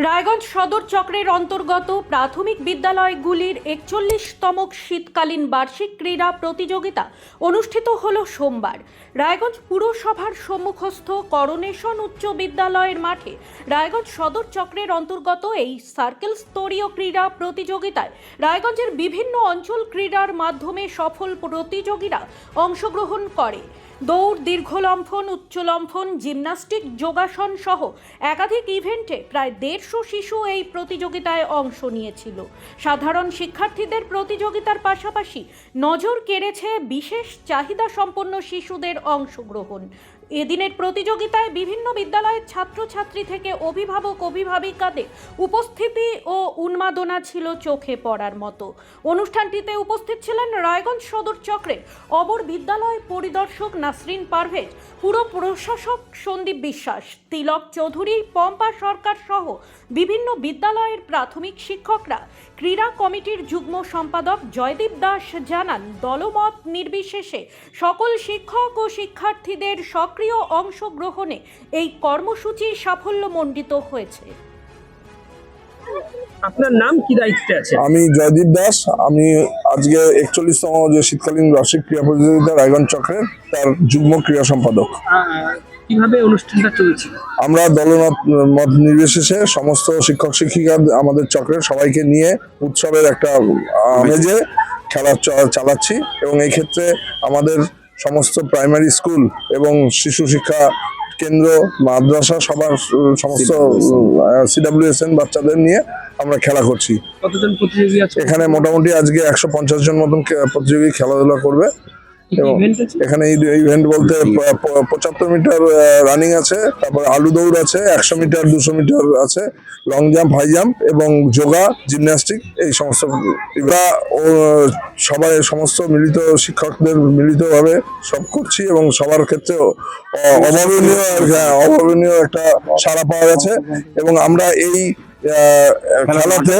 রায়গঞ্জ সদর চক্রের অন্তর্গত প্রাথমিক বিদ্যালয়গুলির ৪১তম শীতকালীন বার্ষিক ক্রীড়া প্রতিযোগিতা অনুষ্ঠিত হল সোমবার। রায়গঞ্জ পুরসভার সম্মুখস্থ করোনেশন উচ্চ বিদ্যালয়ের মাঠে রায়গঞ্জ সদর চক্রের অন্তর্গত এই সার্কেল স্তরীয় ক্রীড়া প্রতিযোগিতায় রায়গঞ্জের বিভিন্ন অঞ্চল ক্রীড়ার মাধ্যমে সফল প্রতিযোগীরা অংশগ্রহণ করে। দৌড়, দীর্ঘলম্ফন, উচ্চলম্ফন, জিমন্যাস্টিক, যোগাসন সহ একাধিক ইভেন্টে প্রায় ১৫০ শিশু এই প্রতিযোগিতায় অংশ নিয়েছিল। সাধারণ শিক্ষার্থীদের প্রতিযোগিতার পাশাপাশি নজর কেড়েছে বিশেষ চাহিদা সম্পন্ন শিশুদের অংশগ্রহণ। এদিনের প্রতিযোগিতায় বিভিন্ন বিদ্যালয়ের ছাত্রছাত্রী থেকে অভিভাবিকাদের উপস্থিতি ও উন্মাদনা ছিল চোখে পড়ার মতো। অনুষ্ঠানটিতে উপস্থিত ছিলেন রায়গঞ্জ সদর চক্রের অবর বিদ্যালয় পরিদর্শক নাসরিন পারভেজ, পুর প্রশাসক সন্দীপ বিশ্বাস, তিলক চৌধুরী, পম্পা সরকার সহ বিভিন্ন বিদ্যালয়ের প্রাথমিক শিক্ষকরা। ক্রীড়া কমিটির যুগ্ম সম্পাদক জয়দীপ দাস জানান, দলমত নির্বিশেষে সকল শিক্ষক ও শিক্ষার্থীদের সক্রিয় অংশগ্রহণে এই কর্মসূচি সাফল্যমণ্ডিত হয়েছে। আপনার নাম, কি দায়িত্বে আছে? আমি জয়দীপ দাস। আমি আজকে ৪১তম যে শীতকালীন বার্ষিক ক্রীড়া প্রতিযোগিতা রায়গঞ্জ চক্রের তার যুগ্ম ক্রীড়া সম্পাদক। কিভাবে অনুষ্ঠানটা চলছে? আমরা মত নির্বিশেষে সমস্ত শিক্ষক শিক্ষিকা আমাদের চক্রের সবাইকে নিয়ে উৎসবের একটা আমেজে খেলা চালাচ্ছি এবং এই ক্ষেত্রে আমাদের সমস্ত প্রাইমারি স্কুল এবং শিশু শিক্ষা কেন্দ্র, মাদ্রাসা সবার সমস্ত CWSN বাচ্চাদের নিয়ে আমরা খেলা করছি। কতজন প্রতিযোগী আছে এখানে? মোটামুটি আজকে ১৫০ জন মতন প্রতিযোগী খেলাধুলা করবে। এবং এখানে ইভেন্ট বলতে ৭৫ মিটার রানিং আছে, তারপরে আলু দৌড় আছে, ১০০ মিটার, ২০০ মিটার আছে, লং জাম্প, হাই জাম্প এবং যোগা, জিমন্যাস্টিক, এই সমস্ত। এরা সবাই সমস্ত মিলিত শিক্ষকদের মিলিতভাবে সব করছি এবং সবার ক্ষেত্রে অভাবনীয় একটা সাড়া পাওয়া গেছে। এবং আমরা এই খেলাতে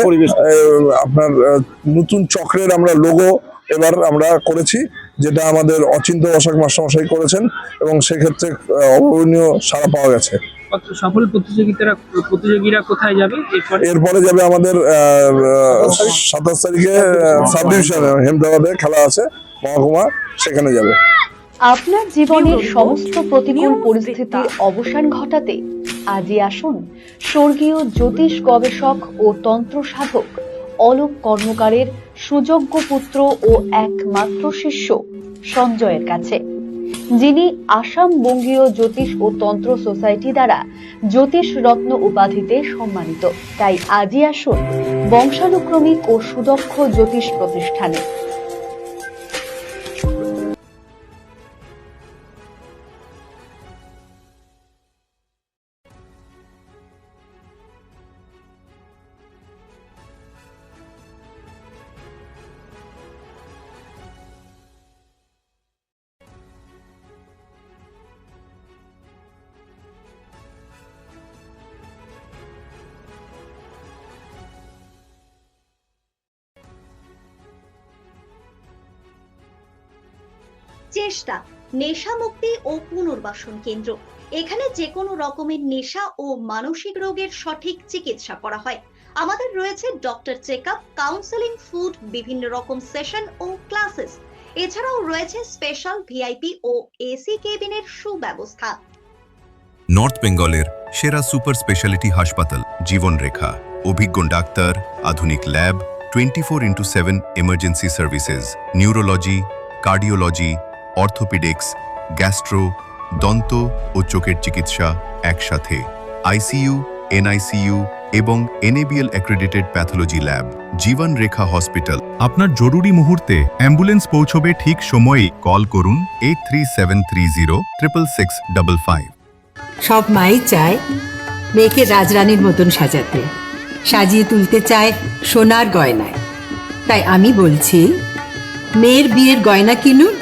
আপনার নতুন চক্রের আমরা লোগো এবার আমরা করেছি, যেটা আমাদের অচিন্ত বসাক মাস্টারমশাই করেছেন এবং সেক্ষেত্রে অভাবনীয় সাড়া পাওয়া গেছে। সফল প্রতিযোগীরা কোথায় যাবে? এরপরে যাবে আমাদের ২৭ তারিখে সাব ডিভিশনে হেমদাবাদে খেলা আছে, মহকুমা, সেখানে যাবে। আপনার জীবনের সমস্ত প্রতিকূল পরিস্থিতির অবসান ঘটাতে আজই আসুন স্বর্গীয় জ্যোতিষ গবেষক ও তন্ত্র সাধক অলোক কর্মকারের সুযোগ্য পুত্র ও একমাত্র শিষ্য সঞ্জয়ের কাছে, যিনি আসাম বঙ্গীয় জ্যোতিষ ও তন্ত্র সোসাইটি দ্বারা জ্যোতিষ রত্ন উপাধিতে সম্মানিত। তাই আজই আসুন বংশানুক্রমিক ও সুদক্ষ জ্যোতিষ প্রতিষ্ঠানে। চেষ্টা নেশা মুক্তি ও পুনর্বাসন কেন্দ্র। এখানে যে কোনো রকমের নেশা ও মানসিক রোগের সঠিক চিকিৎসা করা হয়। আমাদের রয়েছে ডক্টর চেকআপ, কাউন্সেলিং, ফুড, বিভিন্ন রকম সেশন ও ক্লাসেস। এছাড়াও রয়েছে স্পেশাল ভিআইপি ও এসি কেবিনের সুব্যবস্থা। নর্থ বেঙ্গলের সেরা সুপার স্পেশালিটি হাসপাতাল জীবনরেখা, অভিজ্ঞ ডাক্তার, আধুনিক lab, 24x7 emergency services, neurology, cardiology, orthopaedics, gastro, দন্ত ও চোখের চিকিৎসা একসাথে, আইসিইউ, এনআইসিইউ এবং NABL অ্যাক্রেডিটেড প্যাথোলজি ল্যাব। জীবন রেখা হসপিটাল। আপনার জরুরি মুহূর্তে অ্যাম্বুলেন্স পৌঁছবে ঠিক সময়ে। কল করুন 8373066655। সব মাই চায় মেয়েকে রাজরানীর মতন সাজাতে, সাজিয়ে তুলতে চায় সোনার গয়নায়। তাই আমি বলছি, মেয়ের বিয়ের গয়না কিনুন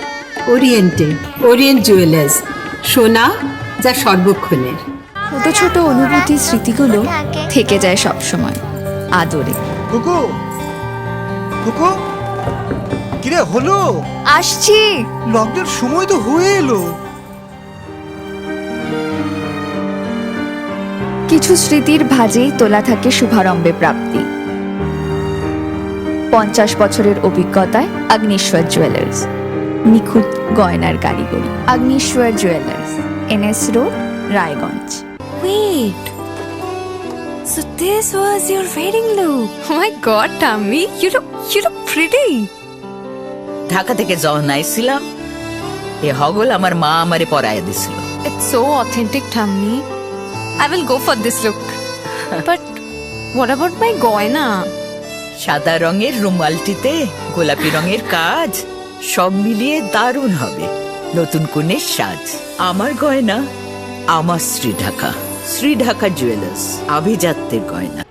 ওরিয়েন্ট জুয়েলার্স, সোনা যা সর্বক্ষণের। ছোট ছোট অনুভূতি, স্মৃতিগুলো থেকে যায় সব সময় আদরে। কুকু কুকু, কিরে হলো? আসছি। লকডাউন সময় তো হয়ে এলো। কিছু স্মৃতির ভাজেই তোলা থাকে শুভারম্ভে প্রাপ্তি। 50 বছরের অভিজ্ঞতায় অগ্নিশ্বর জুয়েলার্স, নিখুঁত গয়নার কারিগরি। Agnishwar jewellers, NS road, Raiganj. Wait. So this was your wedding look. Oh my god, Tammy, you look pretty. Dhaka থেকে যখন আইছিলাম এ হগল আমার মা আমারে পরায় দিছিল। It's so authentic, Tammy. I will go for this look. But what about my goina? সাদা রঙের রুমালটিতে গোলাপি রঙের কাজ, সব মিলিয়ে দারুণ হবে নতুন কনের সাজ। আমার গয়না আমার শ্রী ঢাকা জুয়েলার্স, আভিজাত্যের গয়না।